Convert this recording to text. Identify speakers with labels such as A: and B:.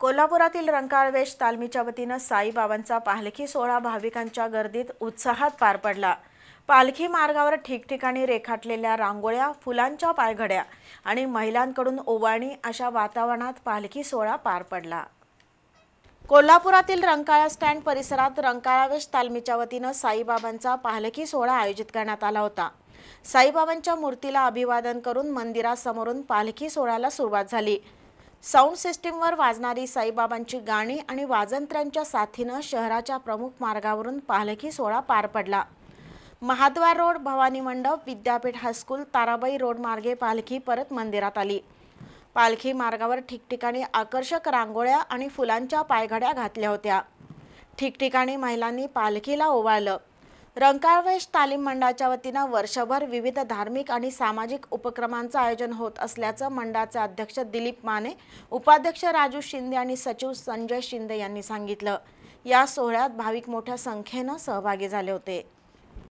A: कोल्हापुरातील रंकाळ वेश तालमीच्या वतीनं साईबाबांचा पालखी सोहळा भाविकांच्या गर्दीत उत्साहात पार पडला। पालखी मार्गावर ठिकठिकाणी रेखाटलेल्या रांगोळ्या, फुलांच्या पायघड्या आणि महिलांकडून ओवाळणी अशा वातावरणात पालखी सोहळा पार पडला। कोल्हापुरातील रंकाळा स्टँड परिसरात रंकाळा वेश तालमीच्या वतीनं साईबाबांचा पालखी सोहळा आयोजित करण्यात आला होता। साईबाबांच्या मूर्तीला अभिवादन करून मंदिरासमोरून पालखी सोहळ्याला सुरुवात झाली। साऊंड सिस्टीमवर वाजणारी साईबाबांची गाणी आणि वाजंत्र्यांच्या साथीनं शहराच्या प्रमुख मार्गावरून पालखी सोहळा पार पडला। महाद्वार रोड, भवानी मंडप, विद्यापीठ हायस्कूल, ताराबाई रोड मार्गे पालखी परत मंदिरात आली। पालखी मार्गावर ठिकठिकाणी आकर्षक रांगोळ्या आणि फुलांच्या पायघड्या घातल्या होत्या। ठिकठिकाणी महिलांनी पालखीला ओवाळलं। रंकाळ वेश तालीम मंडळाच्या वतीनं वर्षभर विविध धार्मिक आणि सामाजिक उपक्रमांचं आयोजन होत असल्याचं मंडळाचे अध्यक्ष दिलीप माने, उपाध्यक्ष राजू शिंदे आणि सचिव संजय शिंदे यांनी सांगितलं। या सोहळ्यात भाविक मोठ्या संख्येनं सहभागी झाले होते।